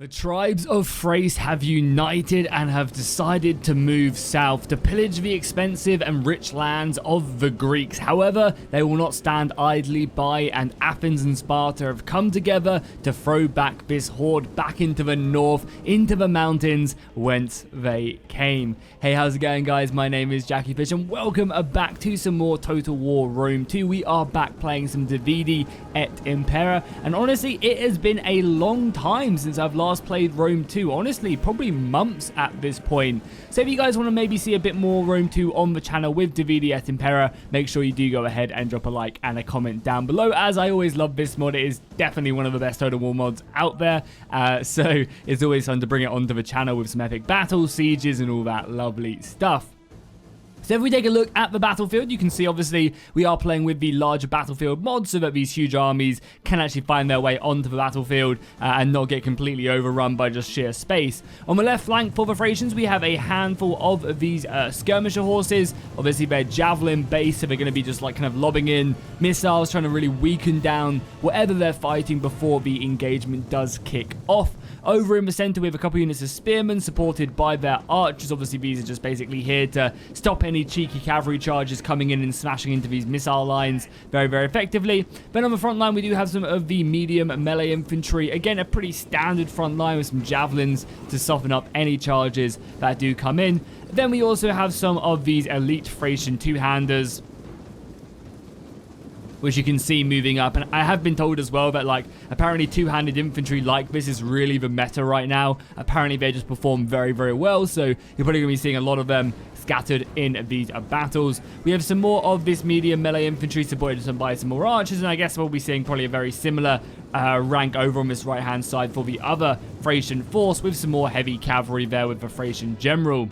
The tribes of Thrace have united and have decided to move south to pillage the expensive and rich lands of the Greeks. However, they will not stand idly by, and Athens and Sparta have come together to throw back this horde back into the north, into the mountains whence they came. Hey, how's it going, guys? My name is Jackie Fish and welcome back to some more Total War Rome 2. We are back playing some Dividi et Impera, and honestly, it has been a long time since I've last played Rome 2. Honestly, probably months at this point. So if you guys want to maybe see a bit more Rome 2 on the channel with Dividi et Impera, make sure you do go ahead and drop a like and a comment down below, as I always love this mod. It is definitely one of the best Total War mods out there, so it's always fun to bring it onto the channel with some epic battles, sieges, and all that lovely stuff. So if we take a look at the battlefield, you can see obviously we are playing with the larger battlefield mod so that these huge armies can actually find their way onto the battlefield and not get completely overrun by just sheer space. On the left flank for the Thracians, we have a handful of these skirmisher horses. Obviously they're javelin based, so they're going to be just like kind of lobbing in missiles, trying to really weaken down whatever they're fighting before the engagement does kick off. Over in the center, we have a couple units of spearmen supported by their archers. Obviously, these are just basically here to stop any cheeky cavalry charges coming in and smashing into these missile lines very, very effectively. Then on the front line, we do have some of the medium melee infantry. Again, a pretty standard front line with some javelins to soften up any charges that do come in. Then we also have some of these elite Thracian two-handers, which you can see moving up. And I have been told as well that, like, apparently two-handed infantry like this is really the meta right now. Apparently they just perform very, very well, so you're probably going to be seeing a lot of them scattered in these battles. We have some more of this medium melee infantry supported by some more archers, and I guess we'll be seeing probably a very similar rank over on this right-hand side for the other Thracian force, with some more heavy cavalry there with the Thracian general.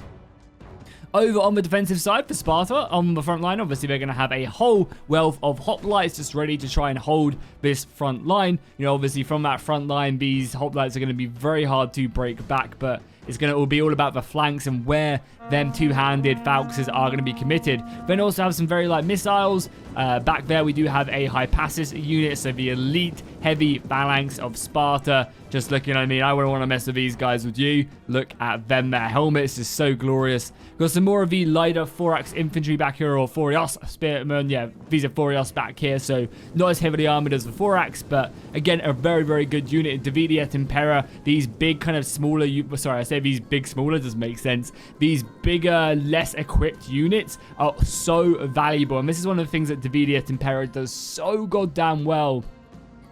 Over on the defensive side for Sparta, on the front line, obviously they're going to have a whole wealth of hoplites just ready to try and hold this front line. You know, obviously from that front line, these hoplites are going to be very hard to break back, but it will be all about the flanks and where them two-handed falcuses are going to be committed. Then also have some very light missiles. Back there we do have a Hypasis unit, so the elite heavy phalanx of Sparta. Just looking, I mean, I wouldn't want to mess with these guys with you. Look at them, their helmets is so glorious. Got some more of the lighter Thorax infantry back here, or Phorios spearmen. Yeah, these are Phorios back here, so not as heavily armored as the Thorax, but again, a very, very good unit. Dividi et Impera, these big kind of smaller, sorry, I say these big smaller, doesn't make sense. These bigger, less equipped units are so valuable, and this is one of the things that Dividi et Impera does so goddamn well.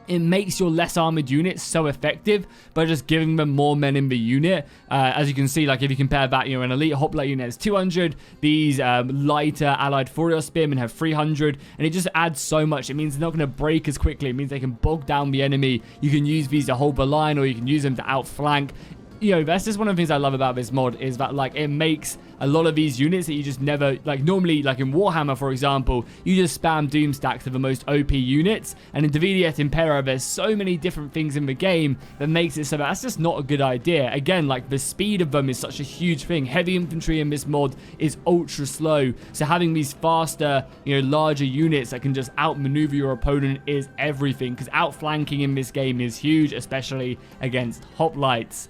It makes your less armored units so effective by just giving them more men in the unit. As you can see, like if you compare that, you know, an elite hoplite unit has 200, these lighter allied Phorios spearmen have 300, and it just adds so much. It means they're not going to break as quickly. It means they can bog down the enemy. You can use these to hold the line, or you can use them to outflank. You know, that's just one of the things I love about this mod, is that, like, it makes a lot of these units that you just never, like, normally, like in Warhammer, for example, you just spam doom stacks of the most OP units, and in Dividi et Impera, there's so many different things in the game that makes it so that's just not a good idea. Again, like, the speed of them is such a huge thing. Heavy infantry in this mod is ultra slow, so having these faster, you know, larger units that can just outmaneuver your opponent is everything, because outflanking in this game is huge, especially against hoplites.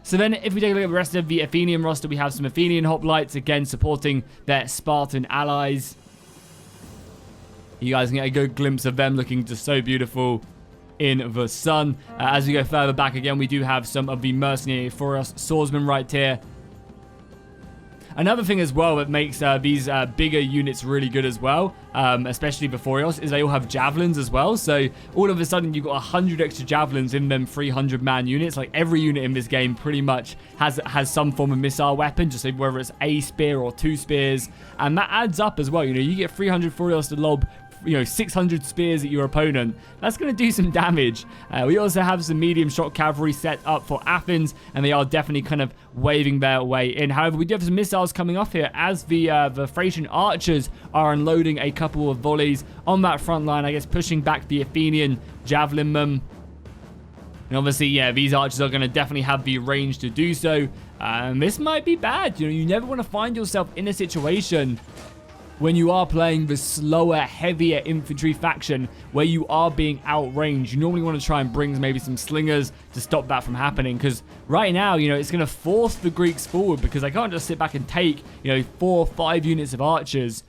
So then, if we take a look at the rest of the Athenian roster, we have some Athenian hoplites, again, supporting their Spartan allies. You guys can get a good glimpse of them looking just so beautiful in the sun. As we go further back again, we do have some of the mercenary Phorios swordsmen right here. Another thing as well that makes these bigger units really good as well, especially the Phorios, is they all have javelins as well. So all of a sudden you've got 100 extra javelins in them 300-man units. Like every unit in this game pretty much has some form of missile weapon, just whether it's a spear or 2 spears. And that adds up as well. You know, you get 300 Phorios to lob, you know, 600 spears at your opponent. That's going to do some damage. We also have some medium shot cavalry set up for Athens, and they are definitely kind of waving their way in. However, we do have some missiles coming off here as the Thracian archers are unloading a couple of volleys on that front line, I guess pushing back the Athenian javelin men. And obviously, yeah, these archers are going to definitely have the range to do so. And this might be bad. You know, you never want to find yourself in a situation when you are playing the slower, heavier infantry faction where you are being outranged, you normally want to try and bring maybe some slingers to stop that from happening. Because right now, you know, it's going to force the Greeks forward because they can't just sit back and take, you know, 4 or 5 units of archers.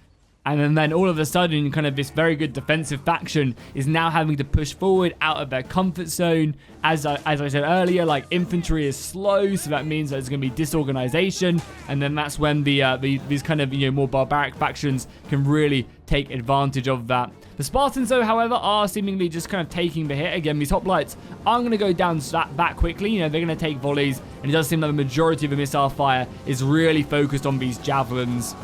And then all of a sudden, kind of this very good defensive faction is now having to push forward out of their comfort zone. As I said earlier, like, infantry is slow, so that means that there's going to be disorganization. And then that's when these kind of, you know, more barbaric factions can really take advantage of that. The Spartans, though, however, are seemingly just kind of taking the hit. Again, these hoplites aren't going to go down that quickly. You know, they're going to take volleys. And it does seem like the majority of the missile fire is really focused on these javelins.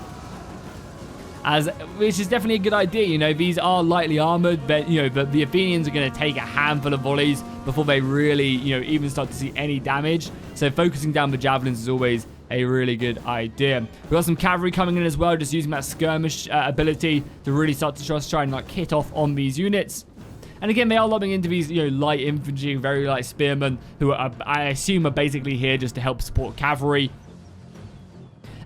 Which is definitely a good idea. You know, these are lightly armored, but, you know, the Athenians are going to take a handful of volleys before they really, you know, even start to see any damage. So focusing down the javelins is always a really good idea. We've got some cavalry coming in as well, just using that skirmish ability to really start to try and, like, hit off on these units. And again, they are lobbing into these, you know, light infantry, very light spearmen, who I assume are basically here just to help support cavalry.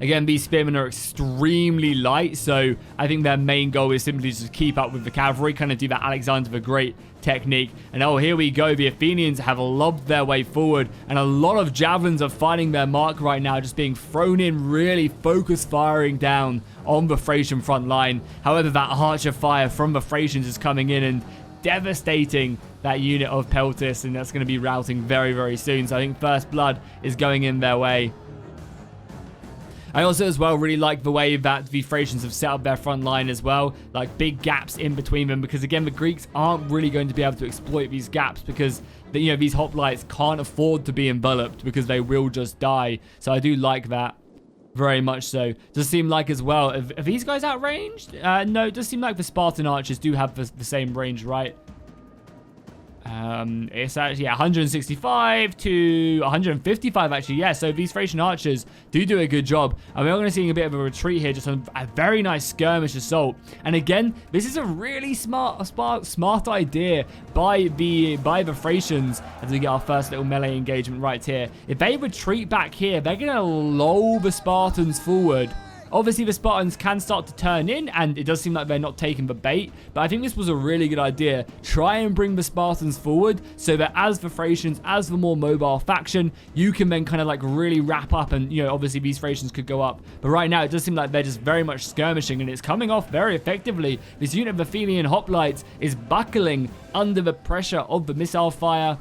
Again, these spearmen are extremely light, so I think their main goal is simply just to keep up with the cavalry, kind of do that Alexander the Great technique. And oh, here we go. The Athenians have lobbed their way forward, and a lot of javelins are finding their mark right now, just being thrown in, really focus firing down on the Thracian front line. However, that archer fire from the Thracians is coming in and devastating that unit of Peltis, and that's going to be routing very, very soon. So I think first blood is going in their way. I also as well really like the way that the Thracians have set up their front line as well, like big gaps in between them, because again, the Greeks aren't really going to be able to exploit these gaps because, you know, these hoplites can't afford to be enveloped because they will just die. So I do like that very much so. Does seem like as well, are these guys outranged? No, it does seem like the Spartan archers do have the same range, right? It's actually 165 to 155 actually, yeah. So these Thracian archers do a good job, and we're going to see a bit of a retreat here, just on a very nice skirmish assault. And again, this is a really smart idea by the Thracians as we get our first little melee engagement right here. If they retreat back here, they're going to lull the Spartans forward. Obviously, the Spartans can start to turn in, and it does seem like they're not taking the bait. But I think this was a really good idea. Try and bring the Spartans forward so that as the Thracians, as the more mobile faction, you can then kind of like really wrap up, and, you know, obviously these Thracians could go up. But right now, it does seem like they're just very much skirmishing, and it's coming off very effectively. This unit of Athenian hoplites is buckling under the pressure of the missile fire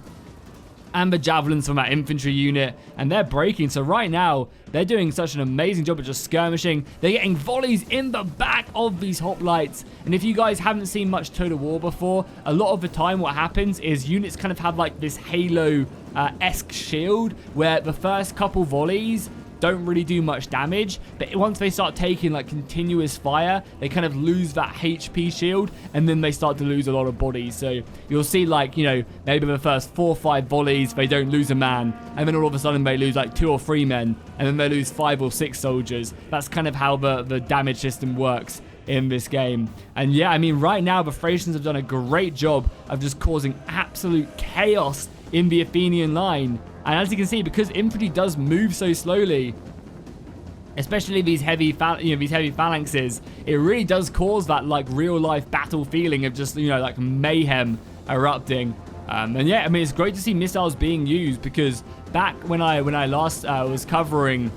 and the javelins from that infantry unit, and they're breaking. So right now, they're doing such an amazing job of just skirmishing. They're getting volleys in the back of these hoplites. And if you guys haven't seen much Total War before, a lot of the time what happens is units kind of have like this Halo-esque shield where the first couple volleys don't really do much damage, but once they start taking like continuous fire, they kind of lose that HP shield, and then they start to lose a lot of bodies. So you'll see, like, you know, maybe the first 4 or 5 volleys they don't lose a man, and then all of a sudden they lose like 2 or 3 men, and then they lose 5 or 6 soldiers. That's kind of how the damage system works in this game. And yeah, I mean, right now the Thracians have done a great job of just causing absolute chaos in the Athenian line. And as you can see, because infantry does move so slowly, especially these heavy phalanxes, it really does cause that like real life battle feeling of just, you know, like mayhem erupting. And yeah, I mean, it's great to see missiles being used, because back when I last was covering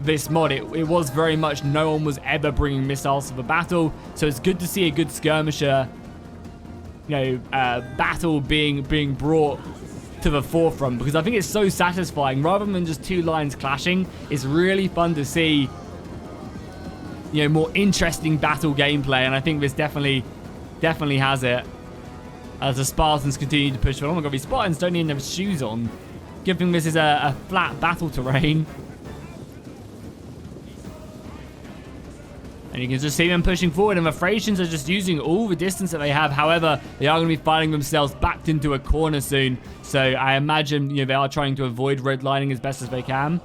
this mod, it was very much no one was ever bringing missiles to the battle. So it's good to see a good skirmisher, you know, battle being brought to the forefront, because I think it's so satisfying. Rather than just 2 lines clashing, it's really fun to see, you know, more interesting battle gameplay, and I think this definitely has it as the Spartans continue to push. Oh my god, these Spartans don't even have shoes on. Good thing this is a flat battle terrain. And you can just see them pushing forward, and the Thracians are just using all the distance that they have. However, they are going to be finding themselves backed into a corner soon. So I imagine, you know, they are trying to avoid redlining as best as they can.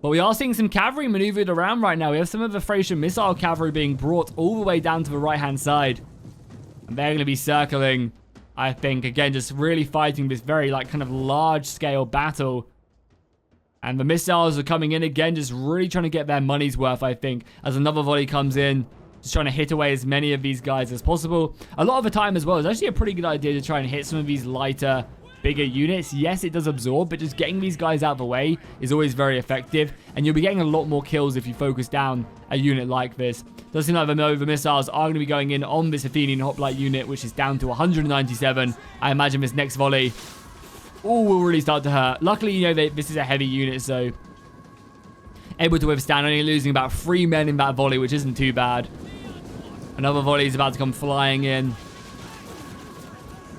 But we are seeing some cavalry maneuvered around right now. We have some of the Thracian missile cavalry being brought all the way down to the right-hand side. And they're going to be circling, I think, again, just really fighting this very, like, kind of large-scale battle. And the missiles are coming in again, just really trying to get their money's worth, I think, as another volley comes in. Just trying to hit away as many of these guys as possible. A lot of the time as well, it's actually a pretty good idea to try and hit some of these lighter, bigger units. Yes, it does absorb, but just getting these guys out of the way is always very effective. And you'll be getting a lot more kills if you focus down a unit like this. Does seem like the Nova missiles are going to be going in on this Athenian hoplite unit, which is down to 197. I imagine this next volley, will really start to hurt. Luckily, you know, this is a heavy unit, so able to withstand, only losing about 3 men in that volley, which isn't too bad. Another volley is about to come flying in.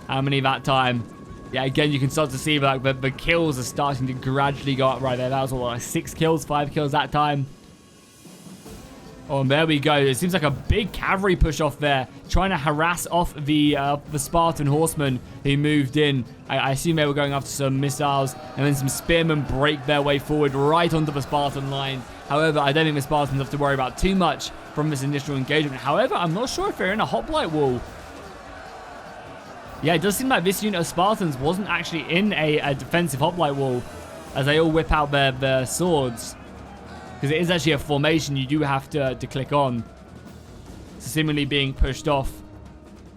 How many that time? Yeah, again, you can start to see like the kills are starting to gradually go up right there. That was what, like 6 kills, 5 kills that time. Oh, and there we go. It seems like a big cavalry push off there, trying to harass off the Spartan horsemen who moved in. I assume they were going after some missiles, and then some spearmen break their way forward right onto the Spartan line. However, I don't think the Spartans have to worry about too much from this initial engagement. However, I'm not sure if they're in a hoplite wall. Yeah, it does seem like this unit of Spartans wasn't actually in a defensive hoplite wall, as they all whip out their swords. Because it is actually a formation you do have to click on. So seemingly being pushed off.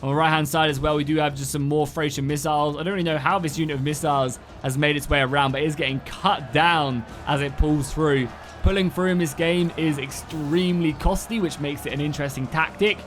On the right-hand side as well, we do have just some more Thracian missiles. I don't really know how this unit of missiles has made its way around, but it is getting cut down as it pulls through. Pulling through in this game is extremely costly, which makes it an interesting tactic.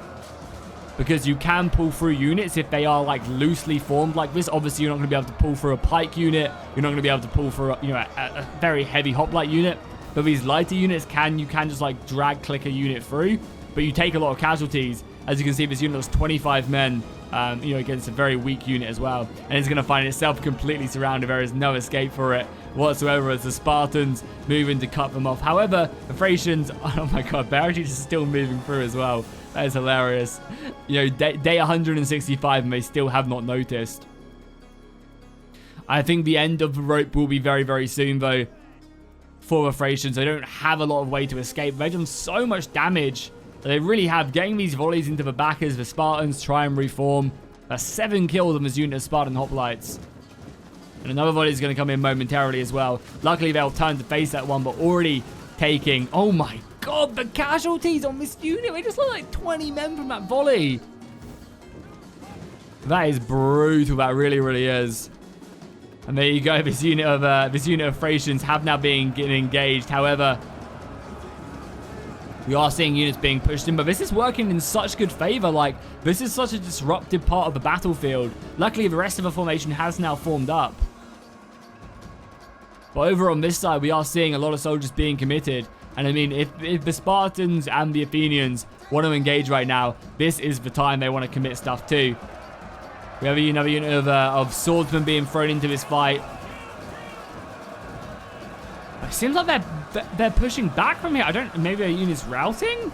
Because you can pull through units if they are like loosely formed like this. Obviously, you're not going to be able to pull through a pike unit. You're not going to be able to pull through a very heavy hoplite unit. But these lighter units you can just like drag click a unit through, but you take a lot of casualties. As you can see, this unit was 25 men, against a very weak unit as well. And it's going to find itself completely surrounded. There is no escape for it whatsoever as the Spartans move in to cut them off. However, the Thracians, oh my god, they're actually just still moving through as well. That is hilarious. Day 165 and they still have not noticed. I think the end of the rope will be very, very soon though. For the Thracians, they don't have a lot of way to escape. They've done so much damage that they really have. Getting these volleys into the back as the Spartans try and reform. That's 7 kills on this unit of Spartan hoplites. And another volley is going to come in momentarily as well. Luckily, they'll turn to face that one, but already taking... Oh my god, the casualties on this unit. They just look like 20 men from that volley. That is brutal. That really, really is. And there you go. This unit of Thracians have now been getting engaged. However, we are seeing units being pushed in, but this is working in such good favor. Like, this is such a disruptive part of the battlefield. Luckily, the rest of the formation has now formed up. But over on this side, we are seeing a lot of soldiers being committed. And I mean, if the Spartans and the Athenians want to engage right now, this is the time they want to commit stuff to. We have another unit of swordsmen being thrown into this fight. It seems like they're pushing back from here. Maybe their unit's routing?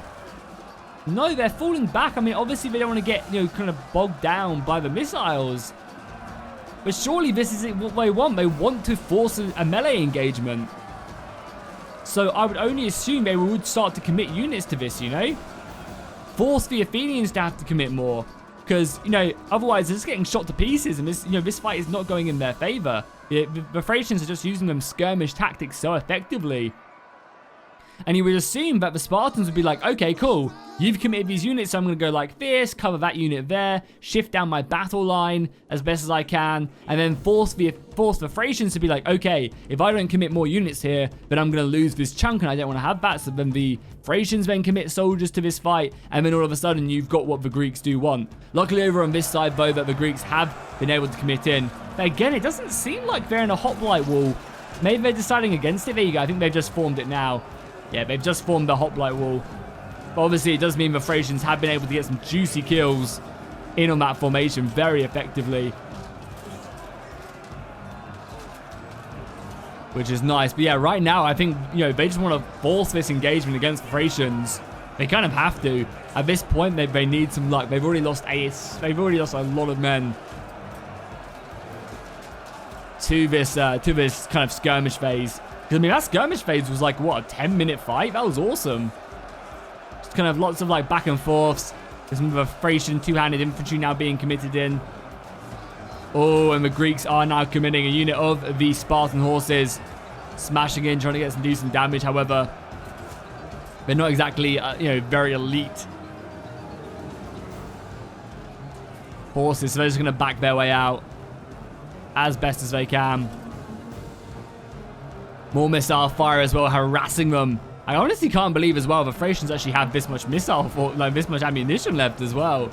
No, they're falling back. I mean, obviously they don't want to get, kind of bogged down by the missiles. But surely this is what they want. They want to force a melee engagement. So I would only assume they would start to commit units to this, Force the Athenians to have to commit more. Because, otherwise they're just getting shot to pieces, and this fight is not going in their favor. The Thracians are just using them skirmish tactics so effectively. And you would assume that the Spartans would be like, okay, cool. You've committed these units, so I'm going to go like this, cover that unit there, shift down my battle line as best as I can, and then force the Thracians to be like, okay, if I don't commit more units here, then I'm going to lose this chunk, and I don't want to have that. So then the Thracians then commit soldiers to this fight, and then all of a sudden you've got what the Greeks do want. Luckily over on this side, though, that the Greeks have been able to commit in. But again, it doesn't seem like they're in a hoplite wall. Maybe they're deciding against it. There you go. I think they've just formed it now. Yeah, they've just formed the hoplite wall. But obviously, it does mean the Thracians have been able to get some juicy kills in on that formation very effectively. Which is nice. But yeah, right now, I think, they just want to force this engagement against the Thracians. They kind of have to. At this point, they need some luck. They've already lost a lot of men to this kind of skirmish phase. Because, I mean, that skirmish phase was like, what, a 10-minute fight? That was awesome. Just kind of lots of, back and forths. There's some of the Thracian two-handed infantry now being committed in. Oh, and the Greeks are now committing a unit of the Spartan horses. smashing in, trying to get some decent damage. However, they're not exactly, very elite forces, so they're just going to back their way out as best as they can. More missile fire as well, harassing them. I honestly can't believe as well the Thracians actually have this much this much ammunition left as well.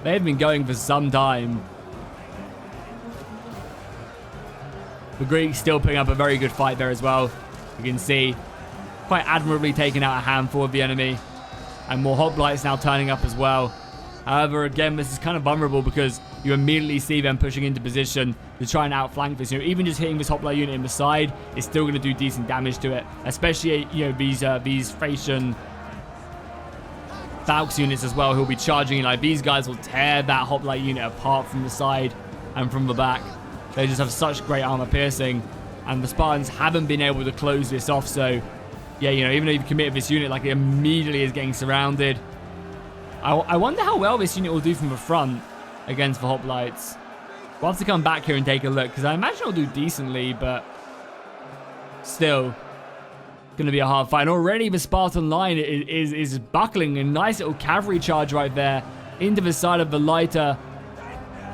They've been going for some time. The Greeks still putting up a very good fight there as well. You can see quite admirably taking out a handful of the enemy. And more hoplites now turning up as well. However, again, this is kind of vulnerable because you immediately see them pushing into position to try and outflank this. Even just hitting this hoplite unit in the side is still going to do decent damage to it. Especially, these Thracian Falx units as well who'll be charging in. Like, these guys will tear that hoplite unit apart from the side and from the back. They just have such great armor piercing. And the Spartans haven't been able to close this off. So, yeah, even though you've committed this unit, like, it immediately is getting surrounded. I wonder how well this unit will do from the front against the hoplites. We'll have to come back here and take a look, because I imagine it'll do decently, but still going to be a hard fight. And already the Spartan line is buckling. A nice little cavalry charge right there into the side of the lighter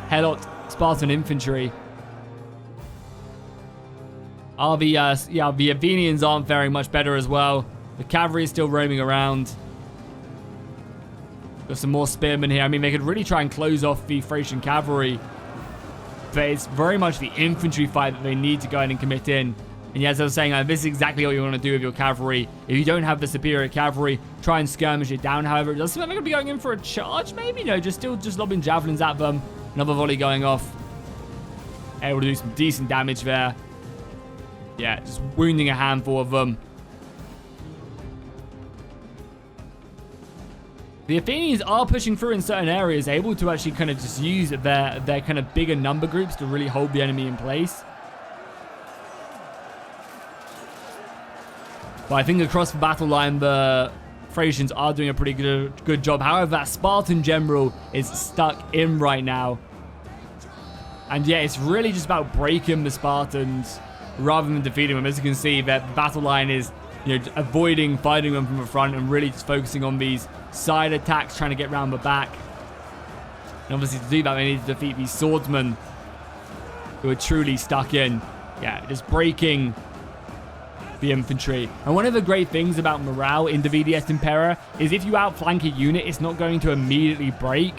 Helot Spartan infantry. The Athenians aren't faring much better as well. The cavalry is still roaming around. Got some more spearmen here. I mean, they could really try and close off the Thracian cavalry. But it's very much the infantry fight that they need to go in and commit in. And yeah, as I was saying, this is exactly what you want to do with your cavalry. If you don't have the superior cavalry, try and skirmish it down. However, it does seem like they're going to be going in for a charge, maybe? No, just lobbing javelins at them. Another volley going off. Able to do some decent damage there. Yeah, just wounding a handful of them. The Athenians are pushing through in certain areas, able to actually kind of just use their kind of bigger number groups to really hold the enemy in place. But I think across the battle line, the Thracians are doing a pretty good job. However, that Spartan general is stuck in right now. And yeah, it's really just about breaking the Spartans rather than defeating them. As you can see, that battle line is avoiding fighting them from the front and really just focusing on these side attacks, trying to get around the back. And obviously to do that, they need to defeat these swordsmen who are truly stuck in. Yeah, just breaking the infantry. And one of the great things about morale in Dividiet Impera is if you outflank a unit, it's not going to immediately break.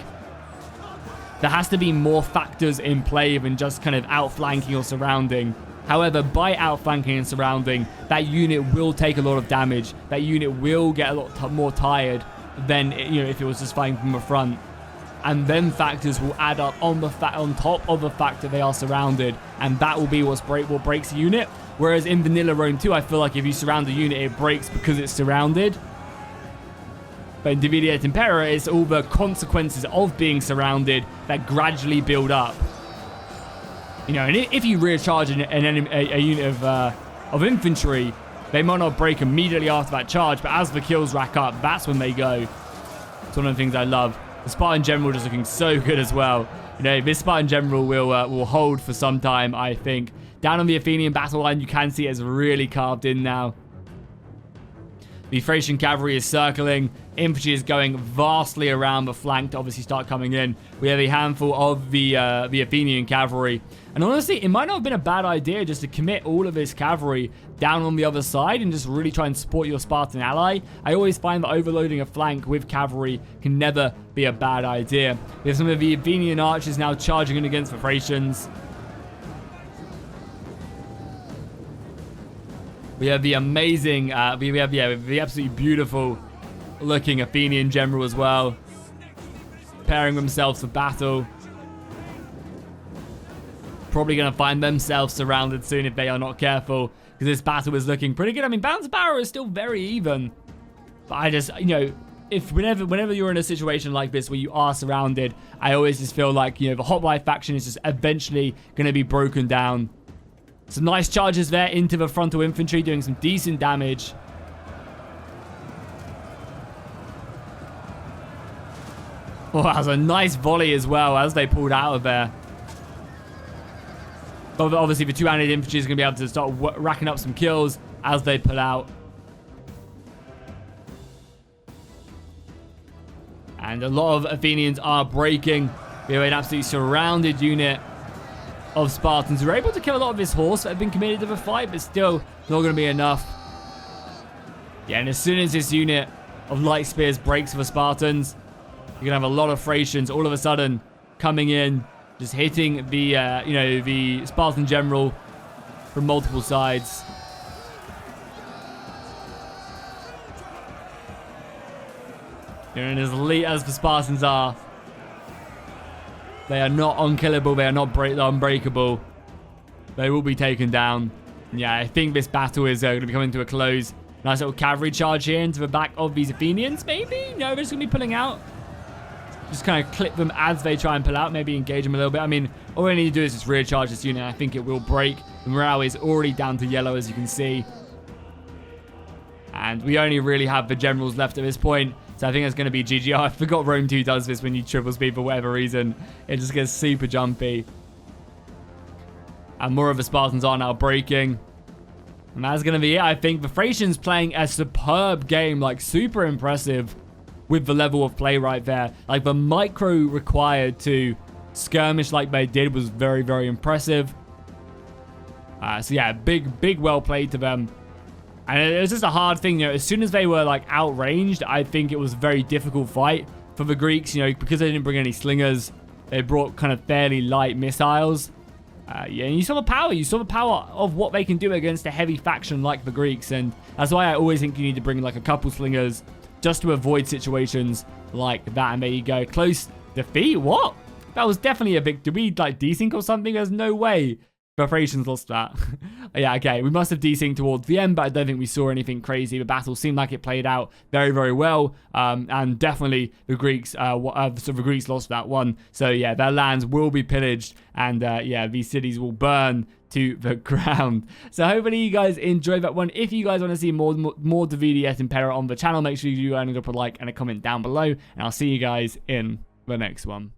There has to be more factors in play than just kind of outflanking or surrounding. However, by outflanking and surrounding, that unit will take a lot of damage. That unit will get a lot more tired than if it was just fighting from the front. And then factors will add up on top of the fact that they are surrounded, and that will be what breaks a unit. Whereas in vanilla Rome 2, I feel like if you surround a unit, it breaks because it's surrounded. But in Dividiet Impera, it's all the consequences of being surrounded that gradually build up. And if you rear charge a unit of infantry, they might not break immediately after that charge, but as the kills rack up, that's when they go. It's one of the things I love. The Spartan General just looking so good as well. This Spartan General will hold for some time, I think. Down on the Athenian battle line, you can see it's really carved in now. The Thracian cavalry is circling. Infantry is going vastly around the flank to obviously start coming in. We have a handful of the Athenian cavalry. And honestly, it might not have been a bad idea just to commit all of this cavalry down on the other side and just really try and support your Spartan ally. I always find that overloading a flank with cavalry can never be a bad idea. We have some of the Athenian archers now charging in against the Thracians. We have the amazing, we have the absolutely beautiful looking Athenian general as well, preparing themselves for battle. Probably going to find themselves surrounded soon if they are not careful, because this battle is looking pretty good. I mean, balance of power is still very even, but I just, if whenever you're in a situation like this where you are surrounded, I always just feel like, the hoplite faction is just eventually going to be broken down. Some nice charges there into the frontal infantry, doing some decent damage. Oh, that was a nice volley as well as they pulled out of there. But obviously, the two-handed infantry is going to be able to start racking up some kills as they pull out. And a lot of Athenians are breaking. We have an absolutely surrounded unit of Spartans who are able to kill a lot of his horse that have been committed to the fight, but still not going to be enough. Yeah, and as soon as this unit of light spears breaks for the Spartans, you're going to have a lot of Thracians all of a sudden coming in, just hitting the, the Spartan general from multiple sides. And as elite as the Spartans are, they are not unkillable. They are not unbreakable. They will be taken down. Yeah, I think this battle is going to be coming to a close. Nice little cavalry charge here into the back of these Athenians, maybe? No, they're just going to be pulling out. Just kind of clip them as they try and pull out. Maybe engage them a little bit. I mean, all we need to do is just rear charge this unit. I think it will break. The morale is already down to yellow, as you can see. And we only really have the generals left at this point. So I think it's going to be GG. Oh, I forgot Rome 2 does this when you triple speed for whatever reason. It just gets super jumpy. And more of the Spartans are now breaking. And that's going to be it. I think the Thracians playing a superb game. Like, super impressive with the level of play right there. Like, the micro required to skirmish like they did was very, very impressive. So yeah, big well played to them. And it was just a hard thing, as soon as they were, like, outranged, I think it was a very difficult fight for the Greeks, because they didn't bring any slingers. They brought kind of fairly light missiles. Yeah, and you saw the power. You saw the power of what they can do against a heavy faction like the Greeks. And that's why I always think you need to bring, like, a couple slingers just to avoid situations like that. And there you go. Close defeat? What? That was definitely a victory. Did we, like, desync or something? There's no way the Thracians lost that. Yeah, okay. We must have desynced towards the end, but I don't think we saw anything crazy. The battle seemed like it played out very, very well. And definitely the Greeks, the Greeks lost that one. So yeah, their lands will be pillaged, and yeah, these cities will burn to the ground. So hopefully you guys enjoyed that one. If you guys want to see more Davide et Impera on the channel, make sure you do drop a like and a comment down below, and I'll see you guys in the next one.